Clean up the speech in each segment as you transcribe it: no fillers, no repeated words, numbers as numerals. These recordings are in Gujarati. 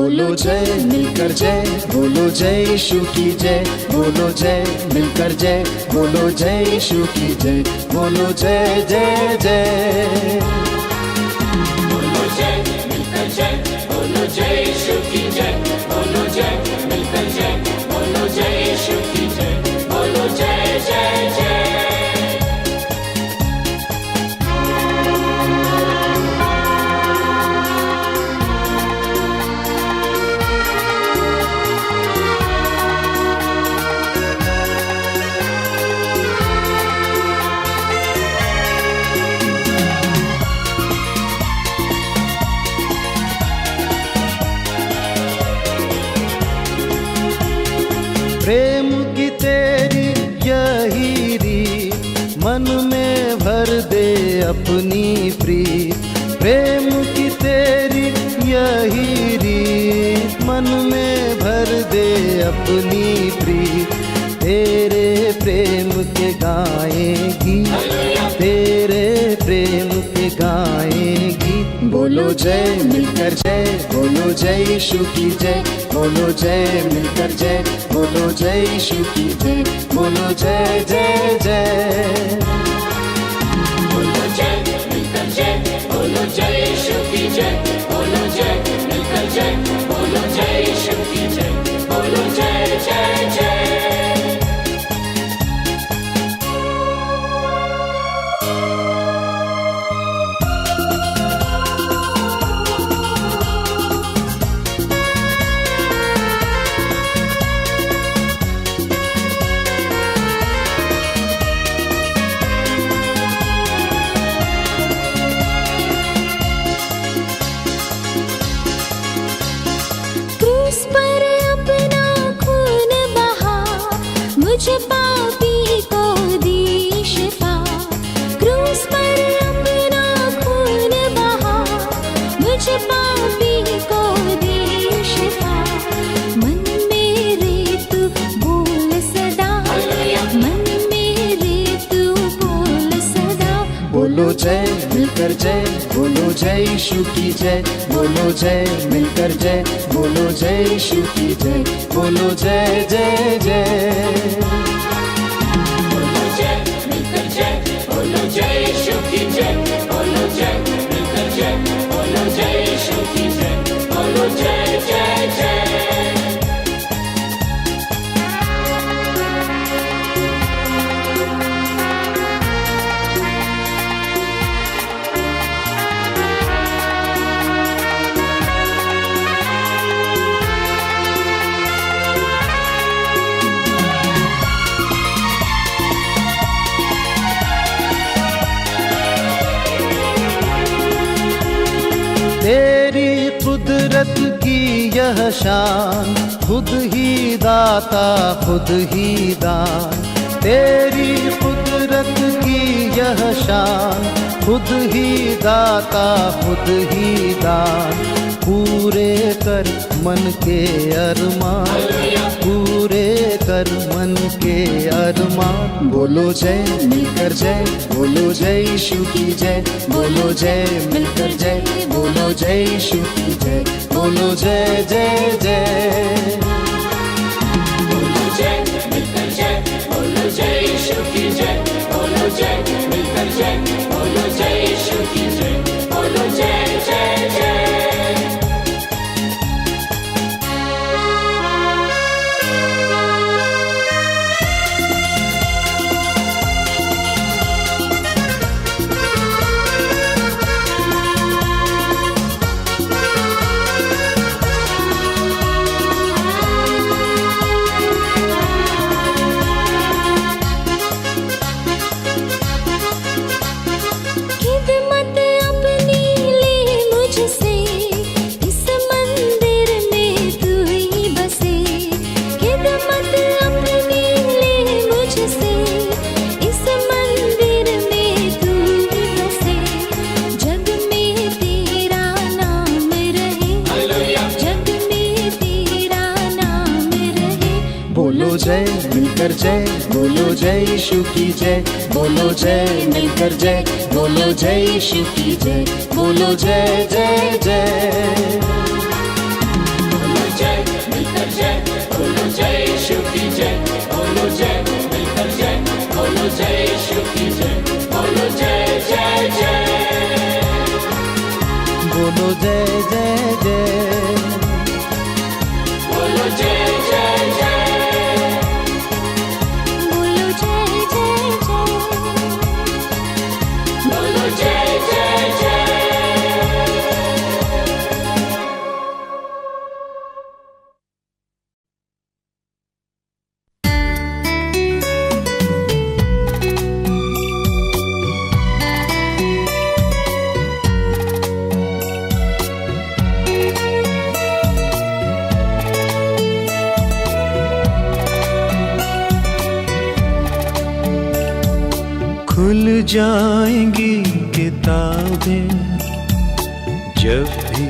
बोलो जय मिलकर जय, बोलो जय यीशु की जय, बोलो जय मिलकर जय, बोलो जय यीशु की जय, बोलो जय जय जय। बोलो जय मिलकर जय, बोलो जय यीशु की जय, बोलो जय मिलकर जय, बोलो जय यीशु की जय, बोलो जय जय जय। प्रेम की तेरी यही रीत मन में भर दे अपनी प्रीत, प्रेम की तेरी यही रीत मन में भर दे अपनी प्रीत। तेरे प्रेम के गाएगी, तेरे प्रेम के गाएगी। बोलो जय मिलकर जय, बोलो जय यीशु की जय, बोलो जय मिलकर जय, बोलो जय यीशु की जय, बोलो जय जय जय। बोलो जय मिलकर जय, बोलो जय यीशु की जय, बोलो जय मिलकर जय, बोलो जय यीशु की जय, बोलो जय जय जय। क्रूस पर अपना खून बहा, मुझे पापी को दी शिफा। क्रूस पर अपना खून बहा, मुझे पापी को दी शिफा। मन मेरे तू बोल सदा, मन मेरे तू बोल सदा। बोलो जय मिलकर जय, बोलो जय यीशु की जय, बोलो जय मिलकर जय, बोलो जय यीशु की जय, बोलो जय जय जय। बोलो जय मिलकर जय, बोलो जय यीशु की जय, बोलो जय मिलकर जय, बोलो जय यीशु की जय, बोलो जय जय जय। तेरी कुदरत की यह शान, खुद ही दाता खुद ही दान। तेरी कुदरत की यह शान, खुद ही दाता खुद ही दान। पूरे कर मन के अरमान, पूरे कर मन के अरमान। बोलो जय मिलकर जय, बोलो जय यीशु की जय, बोलो जय मिलकर जय, बोलो जय यीशु की जय, बोलो जय जय जय। बोलो जय मिलकर जय, बोलो जय यीशु की जय, बोलो जय मिलकर जय, बोलो जय यीशु की जय, बोलो जय जय जय। खिदमत अपनी ले मुझसे, इस मंदिर में तू ही बसे। खिदमत अपनी ले मुझसे, इस मंदिर में तू ही बसे। जग में तेरा नाम रहे, जग में तेरा नाम रहे। बोलो जय मिलकर जय, बोलो जय यीशु की जय, बोलो जय मिलकर जय, बोलो जय यीशु की जय, बोलो जय जय जय। मिलकर जय बोलो जय यीशु की जय बोलो जय मिलकर जय बोलो जय यीशु की जय बोलो जय जय जय बोलो जय जय जय बोलो जय जय जय बोलो जय जय जय बोलो जय जय जय खुल जाएंगी किताबें जब भी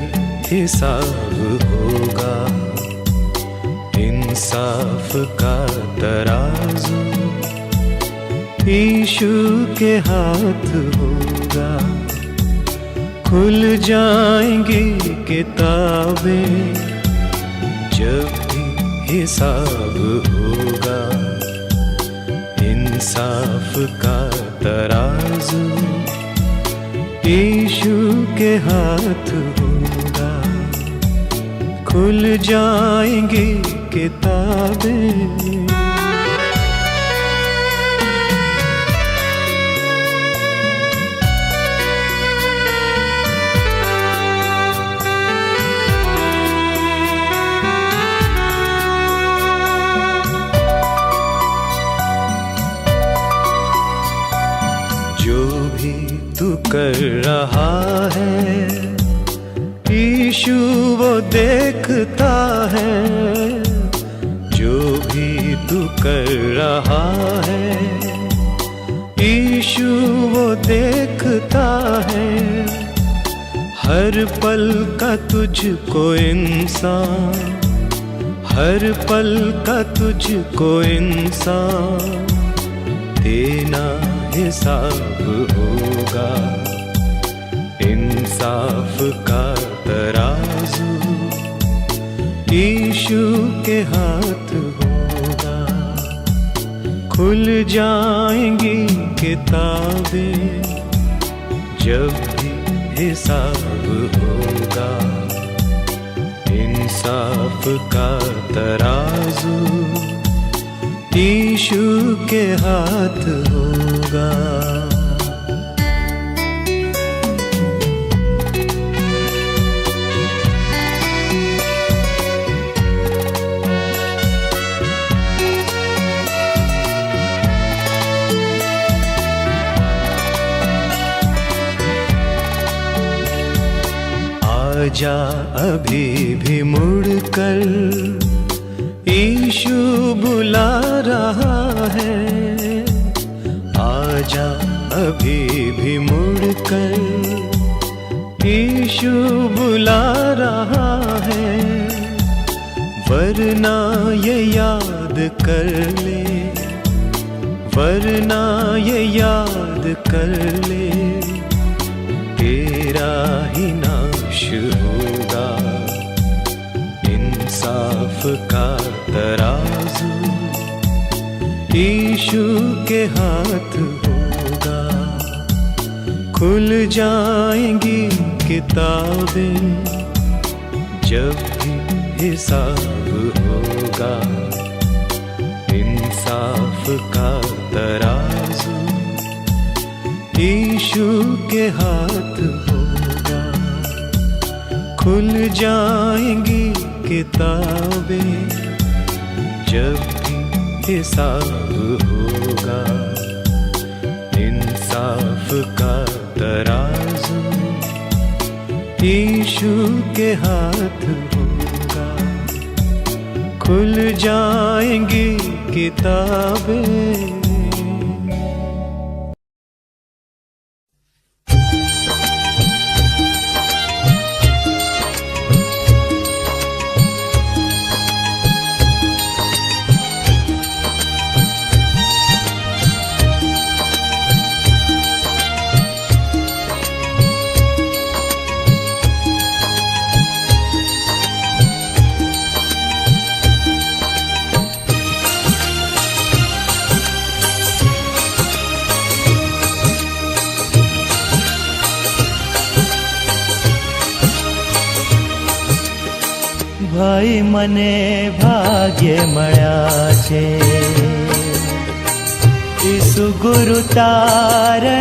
हिसाब होगा, इंसाफ का तराजू यीशु के हाथ होगा। खुल जाएंगी किताबें जब भी हिसाब होगा, इंसाफ का तराजू यीशु के हाथ होगा। खुल जाएंगी किताबें। तू कर रहा है यीशु वो देखता है, जो भी तू कर रहा है यीशु वो देखता है। हर पल का तुझको इंसान, हर पल का तुझको इंसान देना हिसाब होगा। इंसाफ का तराजू यीशु के हाथ होगा। खुल जाएंगी किताबें जब भी हिसाब होगा, इंसाफ का तराजू यीशु के हाथ होगा। आजा अभी भी मुड़कर यीशु बुला रहा है। आजा अभी भी मुड़कर यीशु बुला रहा है। वरना ये याद कर ले, वरना ये याद कर ले तेरा ही नाश होगा। इंसाफ का तराजू यीशु के हाथ होगा। खुल जाएंगी किताबें जब भी हिसाब होगा, इंसाफ का तराजू यीशु के हाथ होगा। खुल जाएंगी किताबें जब भी हिसाब होगा, इंसाफ का तराजू यीशु के हाथ होगा। खुल जाएंगी किताबें। ભાઈ મને ભાગ્ય મળ્યા છે. ઈસુ ગુરુ તારણહાર,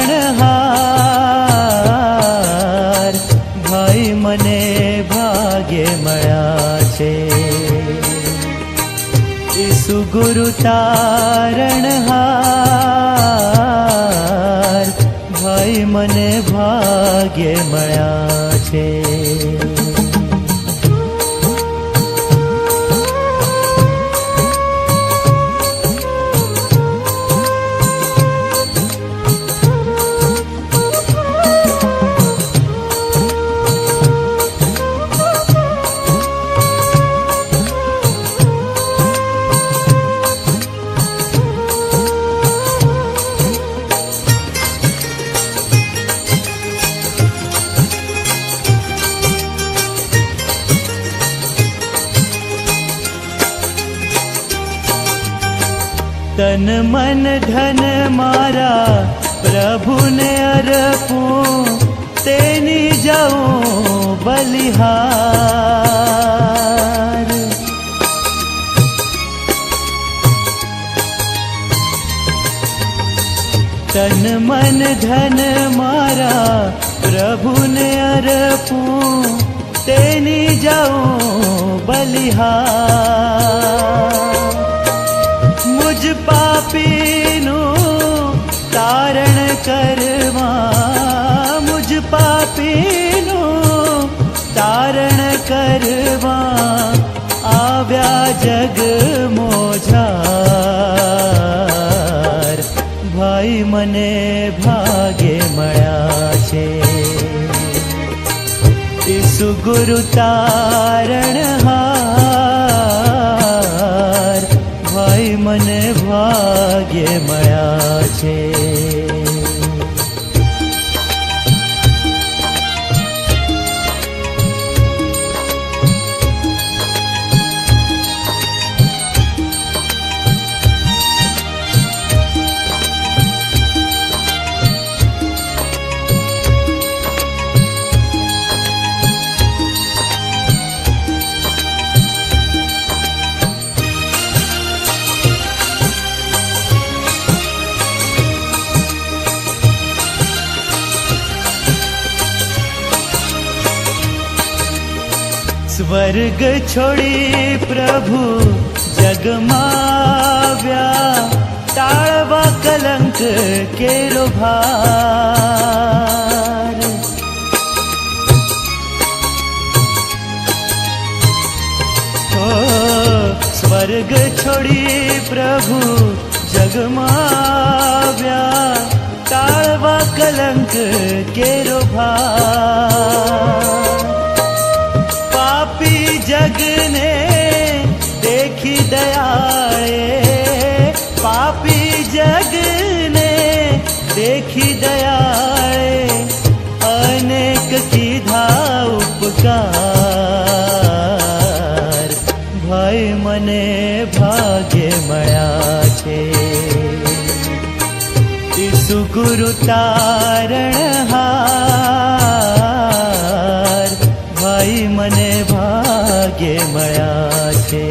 ભાઈ મને ભાગ્ય મળ્યા છે. ઈસુ ગુરુ તારણહાર, ભાઈ મને ભાગ્ય મળ્યા છે. તન મન ધન મારા પ્રભુને અર્પું, તેની જાઉં બલિહાર. તન મન ધન મારા પ્રભુને અર્પું, તેની જાઉં બલિહાર. મુજ પાપીનું તારણ કરવા, મુજ પાપીનું તારણ કરવા આવ્યા જગ મોજાર. ભાઈ મને ભાગ્ય મળ્યા છે. ઈસુ ગુરુ તારણહાર, ભાઈ મને ભાગ્ય મળ્યા છે. સ્વર્ગ છોડી પ્રભુ જગમાવ્યા, ટાળવા કલંક કેરો ભાર. ઓ સ્વર્ગ છોડી પ્રભુ જગમાવ્યા, ટાળવા કલંક કેરો ભાર. પાપી જગને દેખી દયાળે, પાપી જગને દેખી દયાળે અનેક કીધા ઉપકાર. ભાઈ મને ભાગ્ય મળ્યા છે. ઈસુ ગુરુ તારણહાર, ભાઈ મને ભાગ્ય મળ્યા છે.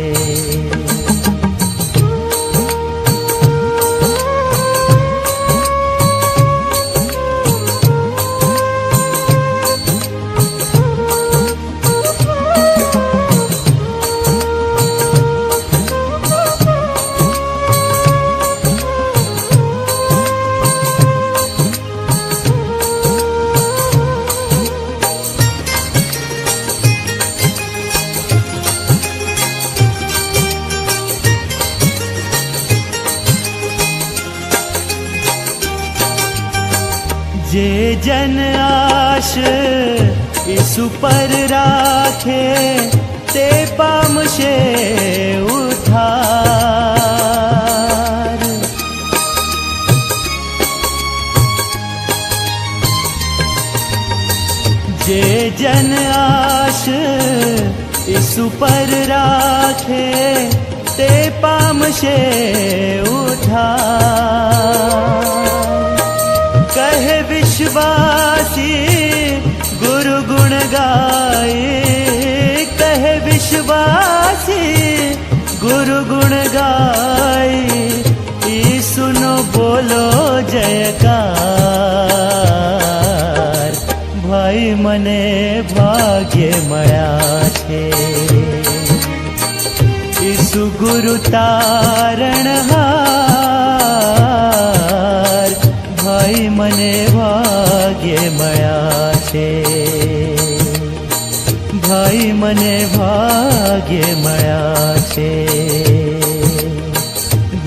જે જન આશ ઈસુ પર રાખે, તે પામશે ઉદ્ધાર. જે જન આશ ઈસુ પર રાખે, તે પામશે ઉદ્ધાર. કહે વિશ્વાસી ગુરુ ગુણ ગાય, કહે વિશ્વાસી ગાય ઈસુનો બોલો જયકાર. ભાઈ મને ભાગ્ય મળ્યા છે, ઈસુ ગુરુ તારણહાર. ભાઈ મને ભાગ્ય મળ્યા છે, ભાઈ મને ભાગ્ય મળ્યા છે,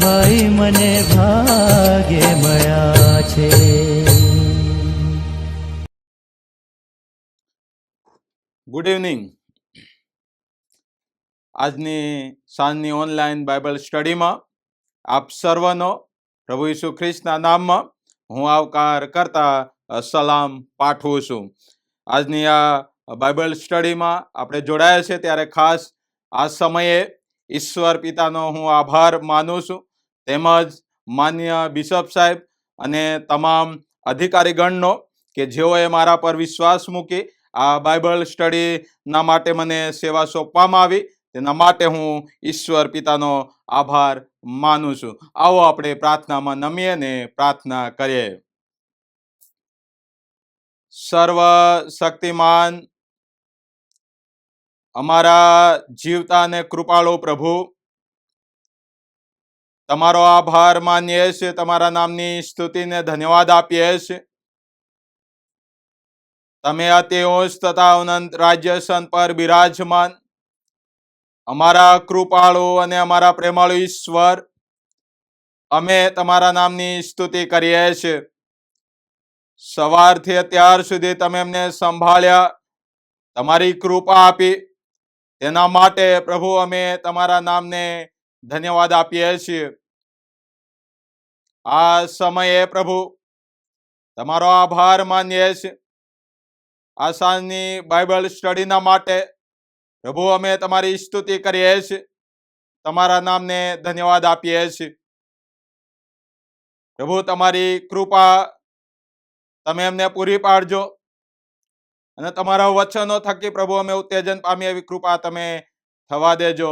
ભાઈ મને ભાગ્ય મળ્યા છે. Good evening. આજની સાંજની ઓનલાઈન બાઇબલ સ્ટડીમાં આપ સર્વનો પ્રભુ ઈસુ ખ્રિસ્તના નામમાં હું આવકાર કરતા સલામ પાઠવું છું. આજની આ બાઇબલ સ્ટડીમાં આપણે જોડાયા છે ત્યારે ખાસ આ સમયે ઈશ્વર પિતાનો હું આભાર માનું છું, તેમજ માન્ય બિશપ સાહેબ અને તમામ અધિકારીગણનો કે જેઓએ મારા પર વિશ્વાસ મૂકી આ બાઇબલ સ્ટડીના માટે મને સેવા સોંપવામાં આવી, તેના માટે હું ઈશ્વર પિતાનો આભાર માનું છું. આવો આપણે પ્રાર્થનામાં નમીએ ને પ્રાર્થના કરીએ. સર્વ શક્તિમાન અમારા જીવતા અને કૃપાળુ પ્રભુ, તમારો આભાર માનીએ છીએ, તમારા નામની સ્તુતિને ધન્યવાદ આપીએ છીએ. તમે અતિ ઉચ્ચ તથા અનંત રાજ્યસન પર બિરાજમાન અમારા કૃપાળુ અને અમારા પ્રેમાળુ ઈશ્વર, અમે તમારા નામની સ્તુતિ કરીએ છીએ. સવારથી અત્યાર સુધી તમે અમને સંભાળ્યા, તમારી કૃપા આપી, તેના માટે પ્રભુ અમે તમારા નામને ધન્યવાદ આપીએ છીએ. આ સમયે પ્રભુ તમારો આભાર માનીએ છીએ. આ સાંજની બાઇબલ સ્ટડીના માટે પ્રભુ અમે તમારી સ્તુતિ કરીએ છીએ, તમારા નામને ધન્યવાદ આપીએ છીએ. પ્રભુ તમારી કૃપા તમે અમને પૂરી પાડજો અને તમારા વચનો થકી પ્રભુ અમે ઉત્તેજન પામીએ એવી કૃપા તમે થવા દેજો.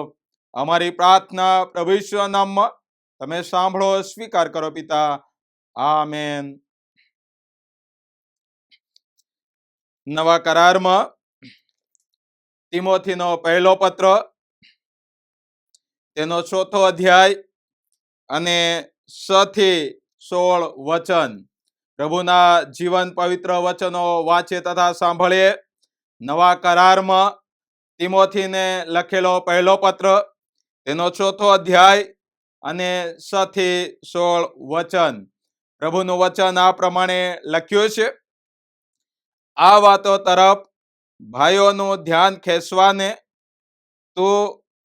અમારી પ્રાર્થના પ્રભુ ઈશ્વરના નામમાં તમે સાંભળો, સ્વીકાર કરો પિતા. આમેન. નવા કરારમાં તિમોથીનો પહેલો પત્ર, તેનો 4થો અધ્યાય અને 6 થી 16 વચન, પ્રભુના જીવન પવિત્ર વચનો વાંચીએ તથા સાંભળીએ. નવા કરારમાં તિમોથીને લખેલો પહેલો પત્ર, તેનો 4થો અધ્યાય અને 6 થી 16 વચન. પ્રભુનું વચન આ પ્રમાણે લખ્યું છે. આ વાતો તરફ ભાઈઓનું ધ્યાન ખેંચવાને તું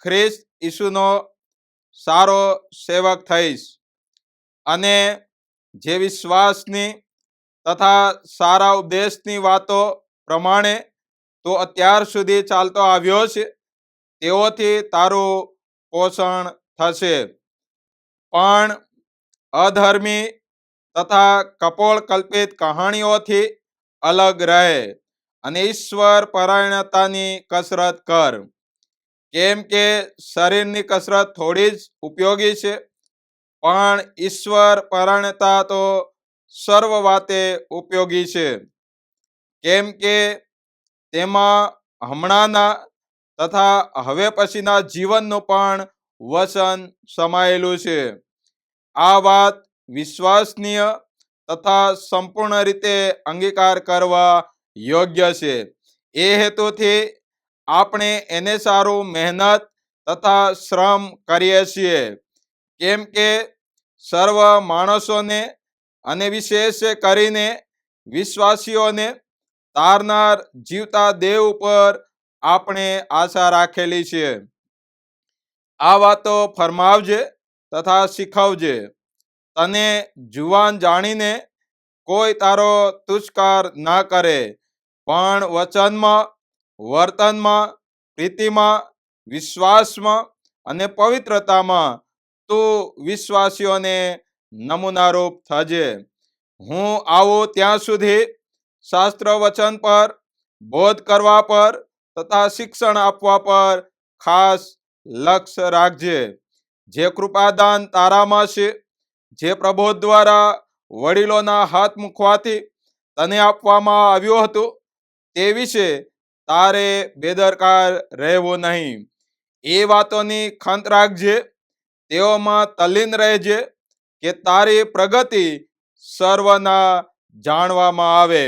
ખ્રિસ્ત ઈસુનો સારો સેવક થઈશ, અને જે વિશ્વાસની તથા સારા ઉપદેશની વાતો પ્રમાણે તું અત્યાર સુધી ચાલતો આવ્યો છે, તેઓથી તારું પોષણ થશે. પણ અધર્મી તથા કપોળ કલ્પિત કહાણીઓથી અલગ રહે અને ઈશ્વર પરાયણતાની કસરત કર. કેમ કે શરીરની કસરત થોડી જ ઉપયોગી છે, પણ ઈશ્વર પરાયણતા તો સર્વ વાતે ઉપયોગી છે. કેમ કે તેમાં હમણાંના તથા હવે પછીના જીવનનું પણ વચન સમાયેલું છે. આ વાત વિશ્વસનીય તથા સંપૂર્ણ રીતે અંગીકાર કરવા યોગ્ય છે. એ હેતુથી આપણે એને સારું મહેનત તથા શ્રમ કરીએ છીએ. કેમ કે સર્વ માણસોને અને વિશેષ કરીને વિશ્વાસીઓને તારનાર જીવતા દેવ ઉપર આપણે આશા રાખેલી છે. આ વાતો ફરમાવજે તથા શીખવજે. તને જુવાન જાણીને કોઈ તારો તુષ્કાર ના કરે, પણ વચનમાં, વર્તનમાં, પ્રીતિમાં, વિશ્વાસમાં અને પવિત્રતામાં તું વિશ્વાસીઓને નમૂનારૂપ થજે. હું આવું ત્યાં સુધી શાસ્ત્ર વચન પર, બોધ કરવા પર તથા શિક્ષણ આપવા પર ખાસ લક્ષ્ય રાખજે. જે કૃપાદાન તારામાં છે, જે પ્રબોધ દ્વારા વડીલોના હાથ મૂકવાથી તને આપવામાં આવ્યું હતું, તે વિશે તારે બેદરકાર રહેવું નહીં. એ વાતોની ખંત રાખજે, તેઓમાં તલ્લીન રહેજે કે તારી પ્રગતિ સર્વના જાણવામાં આવે.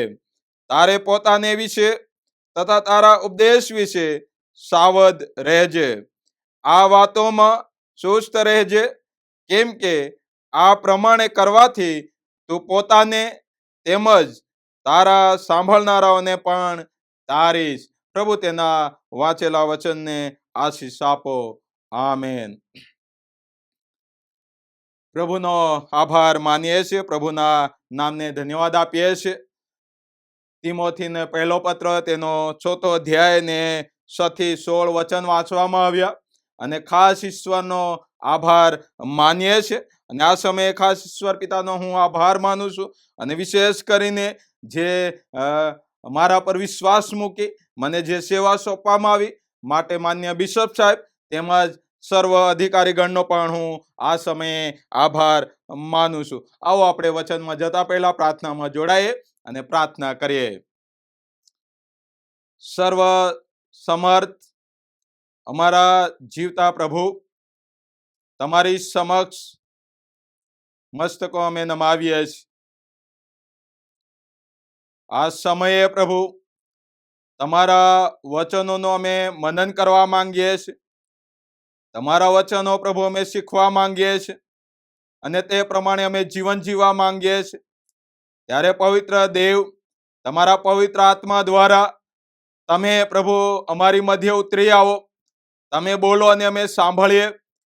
તારે પોતાને વિશે તથા તારા ઉપદેશ વિશે સાવધ રહેજે. આ વાતોમાં ચુસ્ત રહેજે, કેમ કે આ પ્રમાણે કરવાથી તું પોતાને તેમજ તારા સાંભળનારાઓને પણ તારીશ. પ્રભુ તેના વાંચેલા વચનને આશીષ આપો. આમેન. પ્રભુનો આભાર માનીએ છીએ, પ્રભુના નામને ધન્યવાદ આપીએ છીએ. તિમોથીને પહેલો પત્ર તેનો 4થો અધ્યાય ને 6 થી 16 વચન વાંચવામાં આવ્યા અને ખાસ ઈશ્વરનો આભાર માનીએ છીએ. અને આ સમયે ખાસ ઈશ્વર પિતાનો હું આભાર માનું છું અને વિશેષ કરીને જે મારા પર વિશ્વાસ મૂકી મને જે સેવા સોંપવામાં આવી માટે માન્ય બિશપ સાહેબ તેમજ સર્વ અધિકારીગણનો પણ હું આ સમયે આભાર માનું છું. આવો આપણે વચનમાં જતા પહેલા પ્રાર્થનામાં જોડાઈએ અને પ્રાર્થના કરીએ. સર્વ સમર્થ અમારા જીવતા પ્રભુ, તમારી સમક્ષ મસ્તકો અમે નમાવીએ છીએ. આ સમયે પ્રભુ તમારા વચનોનો અમે મનન કરવા માંગીએ છીએ. તમારા વચનો પ્રભુ અમે શીખવા માંગીએ છીએ અને તે પ્રમાણે અમે જીવન જીવવા માંગીએ છીએ. ત્યારે પવિત્ર દેવ, તમારા પવિત્ર આત્મા દ્વારા તમે પ્રભુ અમારી મધ્ય ઉતરી આવો, તમે બોલો અને અમે સાંભળીએ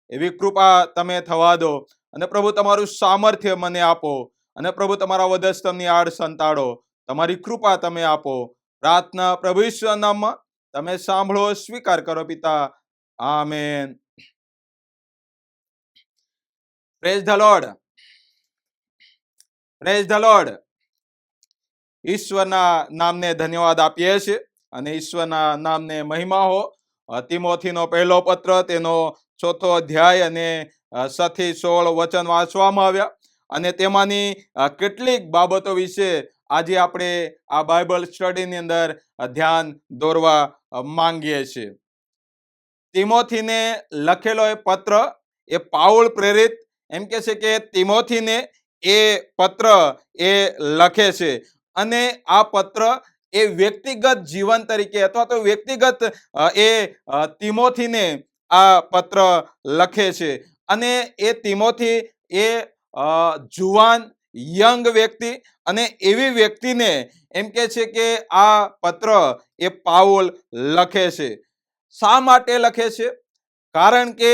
એવી કૃપા તમે થવા દો. અને પ્રભુ તમારું સામર્થ્ય મને આપો અને પ્રભુ તમારા વધસ્તંભની આડ સંતાડો. તમારી કૃપા તમે આપો. પ્રાર્થના પ્રભુ ઈશ્વરના નામમાં તમે સાંભળો, સ્વીકાર કરો પિતા. Amen. Praise the Lord. Praise the lord. ઈશ્વરના નામને ધન્યવાદ આપીએ છીએ અને ઈશ્વરના નામને મહિમા હો. તિમોથીનો પહેલો પત્ર તેનો 4થો અધ્યાય અને 6 થી 16 વચન વાંચવામાં આવ્યા અને તેમાંની કેટલીક બાબતો વિશે આજે આપણે આ બાઇબલ સ્ટડીની અંદર ધ્યાન દોરવા માંગીએ છીએ. તિમોથીને લખેલો એ પત્ર એ પાઉલ પ્રેરિત એમ કે છે કે તિમોથીને એ પત્ર એ લખે છે અને આ પત્ર એ વ્યક્તિગત જીવન તરીકે અથવા તો વ્યક્તિગત એ તિમોથીને આ પત્ર લખે છે. અને એ તિમોથી એ જુવાન યંગ વ્યક્તિ અને એવી વ્યક્તિને એમ કે છે કે આ પત્ર એ પાઉલ લખે છે. શા માટે લખે છે? કારણ કે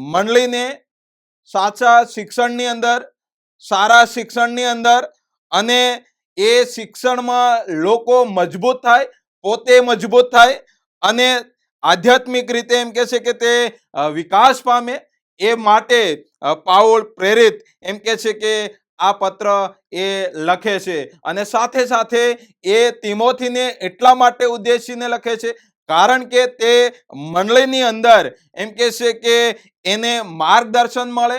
મંડળીને સાચા શિક્ષણની અંદર, સારા શિક્ષણની અંદર અને એ શિક્ષણમાં લોકો મજબૂત થાય, પોતે મજબૂત થાય અને આધ્યાત્મિક રીતે એમ કે છે કે તે વિકાસ પામે, એ માટે પાઉલ પ્રેરિત એમ કે છે કે આ પત્ર એ લખે છે. અને સાથે સાથે એ તિમોથીને એટલા માટે ઉદ્દેશીને લખે છે કારણ કે તે મંડળીની અંદર એમ કે છે કે એને માર્ગદર્શન મળે,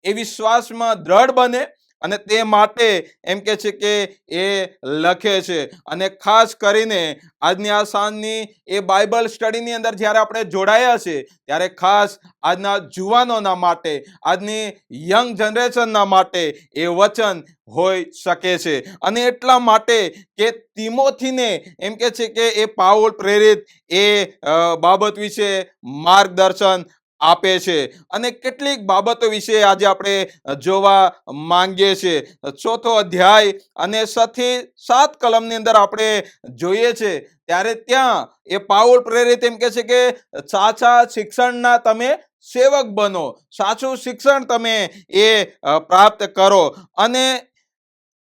એ વિશ્વાસમાં દ્રઢ બને અને તે માટે એમ કે છે કે એ લખે છે. અને ખાસ કરીને આજની આ સાંજની એ બાઇબલ સ્ટડીની અંદર જ્યારે આપણે જોડાયા છે ત્યારે ખાસ આજના જુવાનોના માટે, આજની યંગ જનરેશનના માટે એ વચન હોઈ શકે છે. અને એટલા માટે કે તિમોથીને એમ કે છે કે એ પાઉલ પ્રેરિત એ બાબત વિશે માર્ગદર્શન આપે છે અને કેટલીક બાબતો વિશે આજે આપણે જોવા માંગીએ છીએ. 4થો અધ્યાય અને 6 થી 7 કલમની અંદર આપણે જોઈએ છે ત્યારે ત્યાં એ પાઉલ પ્રેરિત એમ કે છે કે સાચા શિક્ષણના તમે સેવક બનો, સાચું શિક્ષણ તમે એ પ્રાપ્ત કરો. અને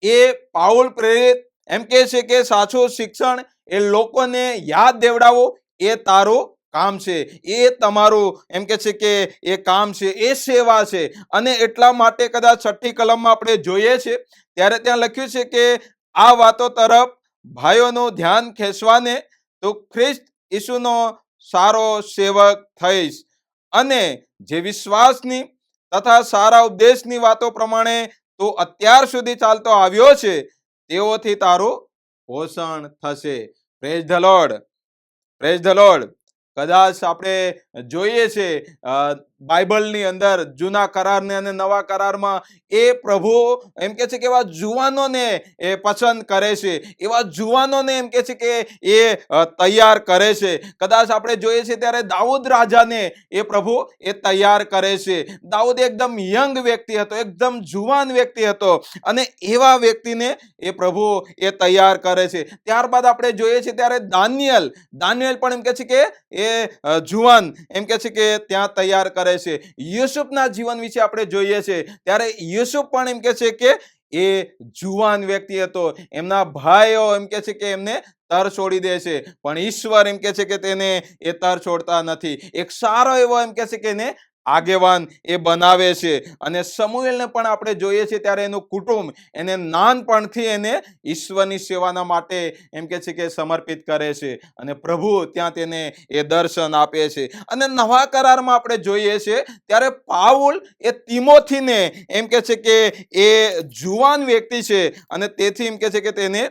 એ પાઉલ પ્રેરિત એમ કે છે કે સાચું શિક્ષણ એ લોકોને યાદ દેવડાવો એ તારું કામ છે, એ તમારું એમ કે છે કે એ કામ છે, એ સેવા છે. અને એટલા માટે કદાચ 6ઠ્ઠી કલમમાં આપણે જોઈએ છે ત્યારે ત્યાં લખ્યું છે કે આ વાતો તરફ ભાઈઓનું ધ્યાન ખેંચવાને તો ખ્રિસ્ત ઈસુનો સારો સેવક થઈશ અને જે વિશ્વાસની તથા સારા ઉપદેશની વાતો પ્રમાણે તું અત્યાર સુધી ચાલતો આવ્યો છે તેઓથી તારું પોષણ થશે. Praise the Lord, praise the lord. કદાચ આપણે જોઈએ છે બાઇબલની અંદર જૂના કરારને અને નવા કરારમાં એ પ્રભુ એમ કે છે કે એવા જુવાનોને એ પસંદ કરે છે, એવા જુવાનોને એમ કે છે કે એ તૈયાર કરે છે. કદાચ આપણે જોઈએ છે ત્યારે દાઉદ રાજાને એ પ્રભુ એ તૈયાર કરે છે. દાઉદ એકદમ યંગ વ્યક્તિ હતો, એકદમ જુવાન વ્યક્તિ હતો, અને એવા વ્યક્તિને એ પ્રભુ એ તૈયાર કરે છે. ત્યારબાદ આપણે જોઈએ છે ત્યારે દાનિયેલ પણ એમ કે છે કે એ જુવાન એમ કે છે કે ત્યાં તૈયાર કરે છે. યુસુફના જીવન વિશે આપણે જોઈએ છે ત્યારે યુસુફ પણ એમ કે છે કે એ જુવાન વ્યક્તિ હતો. એમના ભાઈઓ એમ કે છે કે એમને તર છોડી દે છે, પણ ઈશ્વર એમ કે છે કે તેને એ તર છોડતા નથી. એક સારો એવો એમ કે છે કે એને આગેવાન એ બનાવે છે. અને સમુએલને પણ આપણે જોઈએ છે ત્યારે એનું કુટુંબ એને નાનપણથી એને ઈશ્વરની સેવાના માટે એમ કે છે કે સમર્પિત કરે છે, અને પ્રભુ ત્યાં તેને એ દર્શન આપે છે. અને નવા કરારમાં આપણે જોઈએ છે ત્યારે પાઉલ એ તિમોથીને એમ કે છે કે એ જુવાન વ્યક્તિ છે, અને તેથી એમ કે છે કે તેને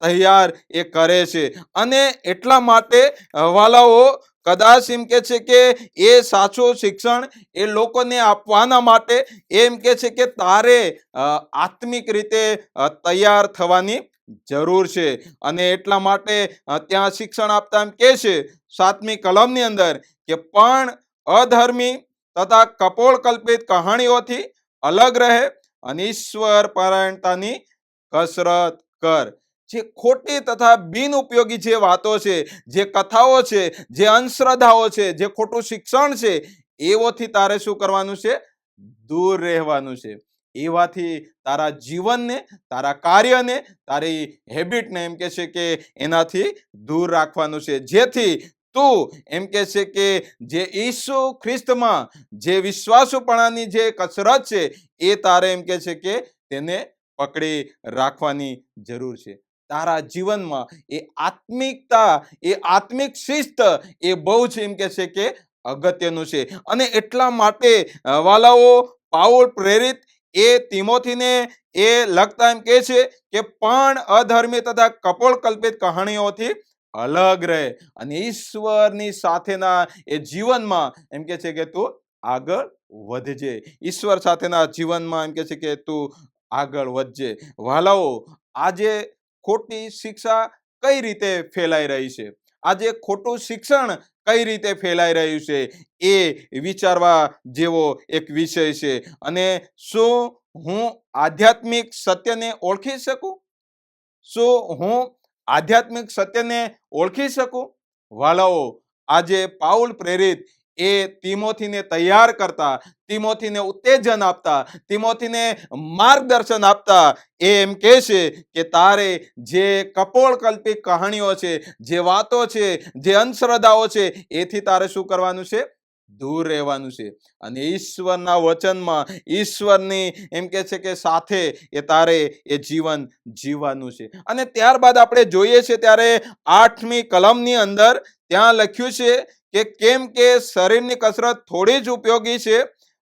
તૈયાર એ કરે છે. અને એટલા માટે વાલાઓ, કદાચ એમ કે છે કે એ સાચું શિક્ષણ એ લોકોને આપવાના માટે એમ કે છે કે તારે આત્મિક રીતે તૈયાર થવાની જરૂર છે. અને એટલા માટે ત્યાં શિક્ષણ આપતા એમ કે છે 7મી કલમની અંદર કે પણ અધર્મી તથા કપોળ કલ્પિત કહાણીઓથી અલગ રહે અને ઈશ્વર પરાયણતાની કસરત કર. જે ખોટી તથા બિનઉપયોગી જે વાતો છે, જે કથાઓ છે, જે અંધશ્રદ્ધાઓ છે, જે ખોટું શિક્ષણ છે, એવોથી તારે શું કરવાનું છે? દૂર રહેવાનું છે. એવાથી તારા જીવનને, તારા કાર્યને, તારી હેબિટને એમ કે છે કે એનાથી દૂર રાખવાનું છે, જેથી તું એમ કે છે કે જે ઈસુ ખ્રિસ્તમાં જે વિશ્વાસુપણાની જે કસરત છે એ તારે એમ કે છે કે તેને પકડી રાખવાની જરૂર છે. તારા જીવનમાં એ આત્મિકતા, એ આત્મિક શિસ્ત એ બહુ જ એમ કે છે કે અગત્યનું છે. અને એટલા માટે વાલાઓ, પાઉલ પ્રેરિત એ તિમોથીને એ લખતા એમ કે છે કે પણ અધર્મી તથા કપોળ કલ્પિત કહાણીઓથી અલગ રહે અને ઈશ્વરની સાથેના એ જીવનમાં એમ કે છે કે તું આગળ વધજે. ઈશ્વર સાથેના જીવનમાં એમ કે છે કે તું આગળ વધજે. વાલાઓ, આજે ખોટી શિક્ષા કઈ રીતે ફેલાઈ રહી છે, આજે ખોટું શિક્ષણ કઈ રીતે ફેલાઈ રહ્યું છે, એ વિચારવા જેવો એક વિષય છે. અને શું હું આધ્યાત્મિક સત્યને ઓળખી શકું? શું હું આધ્યાત્મિક સત્યને ઓળખી શકું? વાલાઓ, આજે પાઉલ પ્રેરિત એ તિમોથીને તૈયાર કરતા, તિમોથીને ઉત્તેજન આપતા, તિમોથીને માર્ગદર્શન આપતા એ એમ કહે છે કે તારે જે કપોળ કલ્પિત કહાણીઓ છે, જે વાતો છે, જે અંધશ્રદ્ધાઓ છે, એથી તારે શું કરવાનું છે? દૂર રહેવાનું છે. અને ઈશ્વરના વચનમાં, ઈશ્વરની એમ કે છે કે સાથે એ તારે એ જીવન જીવવાનું છે. અને ત્યારબાદ આપણે જોઈએ છે ત્યારે 8મી કલમની અંદર ત્યાં લખ્યું છે કે કેમ કે શરીરની કસરત થોડી જ ઉપયોગી છે,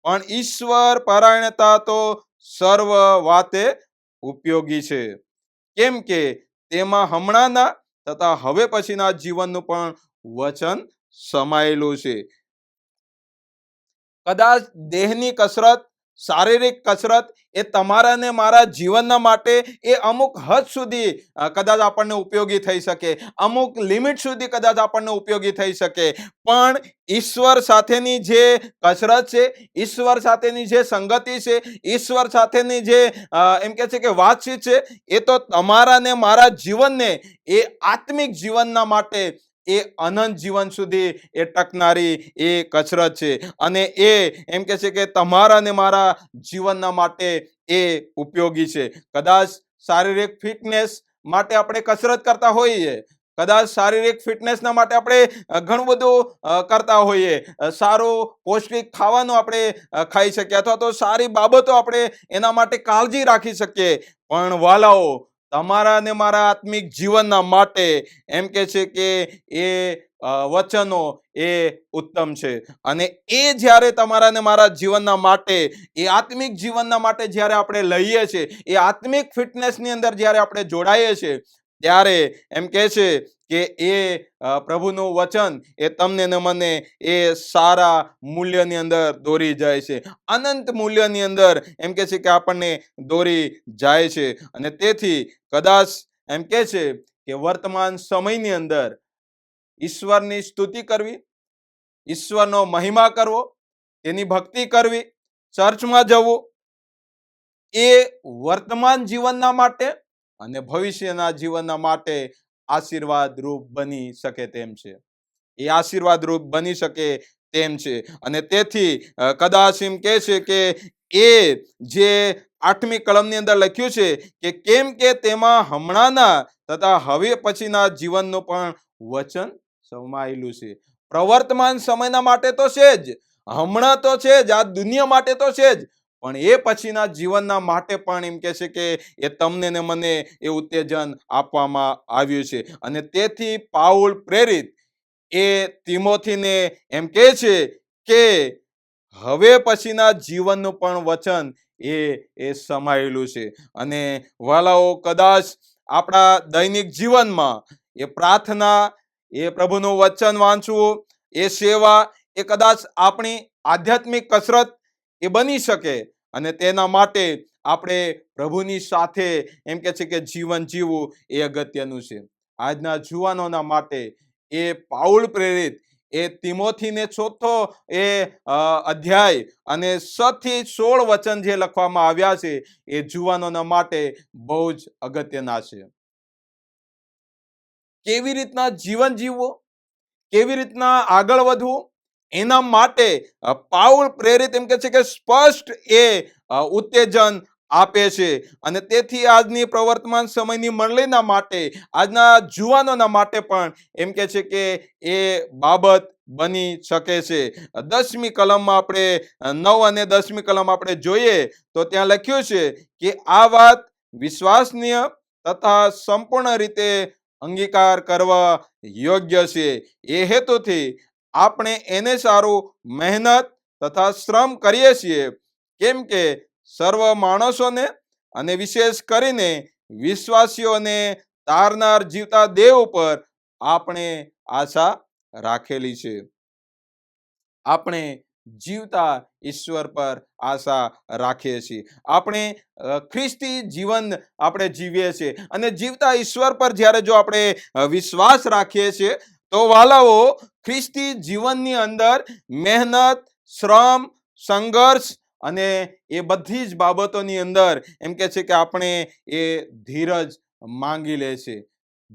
પણ ઈશ્વર પરાયણતા તો સર્વ વાતે ઉપયોગી છે, કેમ કે તેમાં હમણાંના તથા હવે પછીના જીવનનું પણ વચન સમાયેલું છે. કદાચ દેહની કસરત, શારીરિક કસરત એ તમારા ને મારા જીવનના માટે એ અમુક હદ સુધી કદાચ આપણને ઉપયોગી થઈ શકે, અમુક લિમિટ સુધી કદાચ આપણને ઉપયોગી થઈ શકે, પણ ઈશ્વર સાથેની જે કસરત છે, ઈશ્વર સાથેની જે સંગતિ છે, ઈશ્વર સાથેની જે એમ કે છે કે વાતચીત છે, એ તો તમારા ને મારા જીવનને એ આત્મિક જીવનના માટે એ અનંત જીવન સુધી એ ટકનારી એ કસરત છે. અને એ એમ કે છે કે તમારા ને મારા જીવનના માટે એ ઉપયોગી છે. કદાચ શારીરિક ફિટનેસ માટે આપણે કસરત કરતા હોઈએ, કદાચ શારીરિક ફિટનેસના માટે આપણે ઘણું બધું કરતા હોઈએ, સારું પૌષ્ટિક ખાવાનું આપણે ખાઈ શકીએ, અથવા તો સારી બાબતો આપણે એના માટે કાળજી રાખી શકીએ, પણ વાલાઓ, તમારા ને મારા આત્મિક જીવનના માટે એમ કે છે કે એ વચનો એ ઉત્તમ છે. અને એ જ્યારે તમારા ને મારા જીવનના માટે, એ આત્મિક જીવનના માટે જ્યારે આપણે લઈએ છીએ, એ આત્મિક ફિટનેસની અંદર જ્યારે આપણે જોડાઈએ છીએ, ત્યારે એમ કહે છે કે એ પ્રભુનું વચન એ તમને ને મને એ સારા મૂલ્યની અંદર દોરી જાય છે, અનંત મૂલ્યની અંદર એમ કહે છે કે આપણને દોરી જાય છે. અને તેથી કદાચ એમ કહે છે કે વર્તમાન સમયની અંદર ઈશ્વરની સ્તુતિ કરવી, ઈશ્વરનો મહિમા કરવો, તેની ભક્તિ કરવી, ચર્ચમાં જવું, એ વર્તમાન જીવનના માટે અને ભવિષ્યના જીવનના માટે આશીર્વાદ રૂપ બની શકે તેમ છે. એ આશીર્વાદ રૂપ બની શકે તેમ છે. અને તેથી કદાચ એમ કહે છે કે એ જે 8મી કલમની અંદર લખ્યું છે કે કેમ કે તેમાં હમણાંના તથા હવે પછીના જીવનનું પણ વચન સમાયેલું છે. પ્રવર્તમાન સમયના માટે તો છે જ, હમણાં તો છે જ, આ દુનિયા માટે તો છે જ, પણ એ પછીના જીવનના માટે પણ એમ કહે છે કે એ તમને ને મને એ ઉત્તેજન આપવામાં આવ્યું છે. અને તેથી પાઉલ પ્રેરિત એ તિમોથીને એમ કહે છે કે હવે પછીના જીવનનું પણ વચન એ સમાયેલું છે. અને વાલાઓ, કદાચ આપણા દૈનિક જીવનમાં એ પ્રાર્થના, એ પ્રભુનું વચન વાંચવું, એ સેવા, એ કદાચ આપણી આધ્યાત્મિક કસરત એ બની શકે. અને તેના માટે આપણે પ્રભુની સાથે એમ કે છે કે જીવન જીવવું એ અગત્યનું છે. આજના જુવાનોના માટે એ પાઉલ પ્રેરિત એ તિમોથીને 4થો એ અધ્યાય અને 6 થી 16 વચન જે લખવામાં આવ્યા છે, એ જુવાનોના માટે બહુ જ અગત્યના છે. કેવી રીતના જીવન જીવવું, કેવી રીતના આગળ વધવું, એના માટે પાઉલ પ્રેરિત એમ કે છે કે સ્પષ્ટ એ ઉત્તેજન આપે છે. અને તેથી આજની પ્રવર્તમાન સમયની મંડળીના માટે, આજના જુવાનોના માટે પણ એમ કે છે કે એ બાબત બની શકે છે. 10મી કલમમાં આપણે 9 અને 10મી કલમ આપણે જોઈએ તો ત્યાં લખ્યું છે કે આ વાત વિશ્વાસનીય તથા સંપૂર્ણ રીતે અંગીકાર કરવા યોગ્ય છે. એ હેતુથી આપણે એને સારું મહેનત તથા શ્રમ કરીએ છીએ, કેમ કે સર્વ માણસોને અને વિશેષ કરીને વિશ્વાસીઓને તારનાર જીવતા દેવ ઉપર આપણે આશા રાખેલી છે. આપણે જીવતા ઈશ્વર પર આશા રાખીએ છીએ. આપણે ખ્રિસ્તી જીવન આપણે જીવીએ છીએ. અને જીવતા ઈશ્વર પર જ્યારે જો આપણે વિશ્વાસ રાખીએ છીએ, તો વાલાઓ, ખ્રિસ્તી જીવનની અંદર મહેનત, શ્રમ, સંઘર્ષ અને એ બધી જ બાબતોની અંદર એમ કે છે કે આપણે એ ધીરજ માંગી લે છે.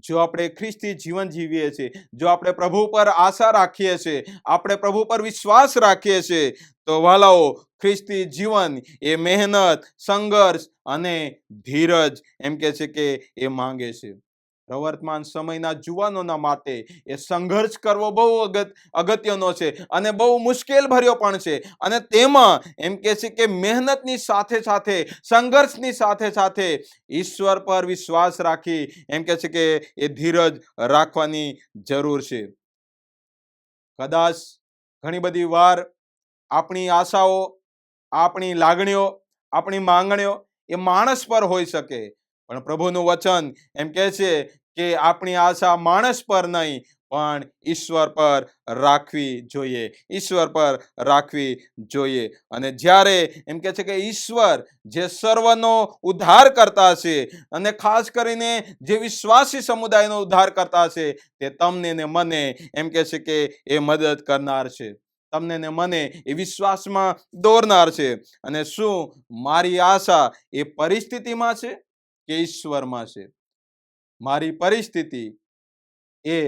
જો આપણે ખ્રિસ્તી જીવન જીવીએ છીએ, જો આપણે પ્રભુ પર આશા રાખીએ છીએ, આપણે પ્રભુ પર વિશ્વાસ રાખીએ છીએ, તો વાલાઓ, ખ્રિસ્તી જીવન એ મહેનત, સંઘર્ષ અને ધીરજ એમ કે છે કે એ માંગે છે. પ્રવર્તમાન સમયના જુવાનોના માટે એ સંઘર્ષ કરવો બહુ અગત્યનો છે અને બહુ મુશ્કેલ ભર્યો પણ છે. અને તેમાં એમ કે છે કે મહેનતની સાથે સાથે, સંઘર્ષની સાથે સાથે ઈશ્વર પર વિશ્વાસ રાખી એમ કે છે કે એ ધીરજ રાખવાની જરૂર છે. કદાચ ઘણી બધી વાર આપણી આશાઓ, આપણી લાગણીઓ, આપણી માંગણીઓ એ માણસ પર હોઈ શકે, પણ પ્રભુનું વચન એમ કહે છે કે આપણી આશા માણસ પર નહીં, પણ ઈશ્વર પર રાખવી જોઈએ, ઈશ્વર પર રાખવી જોઈએ. અને જ્યારે એમ કહે છે કે ઈશ્વર જે સર્વનો ઉદ્ધાર કરતા છે, અને ખાસ કરીને જે વિશ્વાસી સમુદાયનો ઉદ્ધાર કરતા છે, તે તમને ને મને એમ કહે છે કે એ મદદ કરનાર છે, તમને ને મને એ વિશ્વાસમાં દોરનાર છે. અને શું મારી આશા એ પરિસ્થિતિમાં છે કે ઈશ્વરમાં છે? મારી પરિસ્થિતિ એ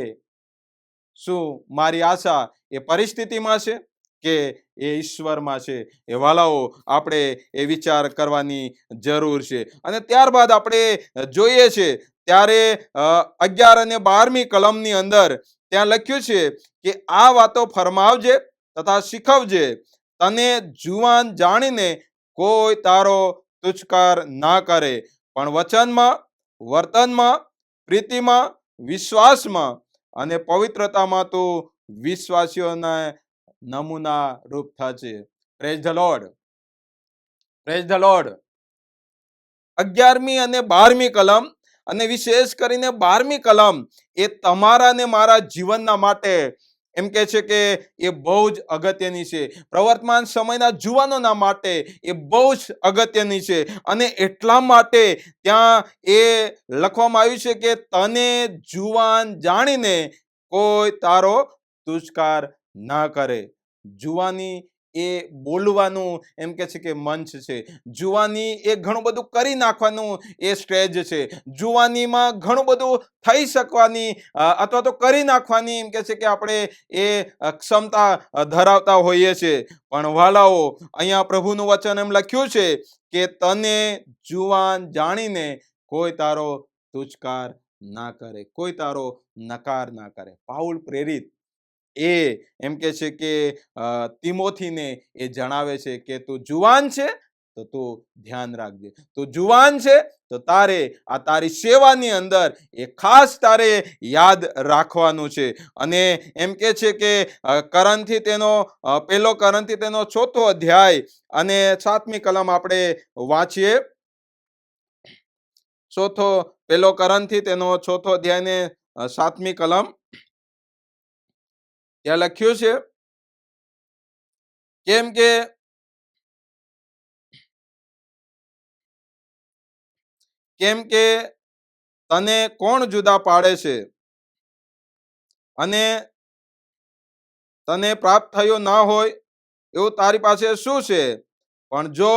શું મારી આશા એ પરિસ્થિતિમાં છે કે એ ઈશ્વરમાં છે? એ વાલાઓ, આપણે એ વિચાર કરવાની જરૂર છે. અને ત્યારબાદ આપણે જોઈએ છે ત્યારે 11 અને 12મી કલમની અંદર ત્યાં લખ્યું છે કે આ વાતો ફરમાવજે તથા શીખવજે, તને જુવાન જાણીને કોઈ તારો તુચ્છકાર ના કરે, પણ વચનમાં, વર્તનમાં, પ્રીતિમાં, વિશ્વાસમાં અને પવિત્રતામાં તું વિશ્વાસીઓના નમૂના રૂપ થશે. Praise the Lord, praise the Lord. 11મી અને 12મી કલમ, અને વિશેષ કરીને 12મી કલમ એ તમારા ને મારા જીવનના માટે એમ કે છે કે એ બહુ જ અગત્યની છે. પ્રવર્તમાન સમયના જુવાનોના માટે એ બહુ જ અગત્યની છે. અને એટલા માટે ત્યાં એ લખવામાં આવ્યું છે કે તને જુવાન જાણીને કોઈ તારો તુષ્કાર ના કરે. જુવાની એ બોલવાનું એમ કે છે કે મંચ છે. જુવાની એ ઘણું બધું કરી નાખવાનું એ સ્ટેજ છે. જુવાનીમાં ઘણું બધું થઈ શકવાની અથવા તો કરી નાખવાની એમ કે છે કે આપણે એ ક્ષમતા ધરાવતા હોઈએ છીએ. પણ વાલાઓ, અહીંયા પ્રભુનું વચન એમ લખ્યું છે કે તને જુવાન જાણીને કોઈ તારો તુષ્કાર ના કરે, કોઈ તારો નકાર ના કરે. પાઉલ પ્રેરિત એ એમ કે છે કે તિમોથીને એ જણાવે છે કે તું જુવાન છે તો તું ધ્યાન રાખજે. તું જુવાન છે તો તારે આ તારી સેવાની અંદર એ ખાસ તારે યાદ રાખવાનું છે. અને એમ કે છે કે કરંથી તેનો 1 કરંથી તેનો 4થો અધ્યાય અને 7મી કલમ આપણે વાંચીએ. 1 કરંથી તેનો 4થો અધ્યાય ને 7મી કલમ. ત્યાં લખ્યું છે કેમ કે તને કોણ જુદા પાડે છે અને તને પ્રાપ્ત થયો ના હોય એવું તારી પાસે શું છે? પણ જો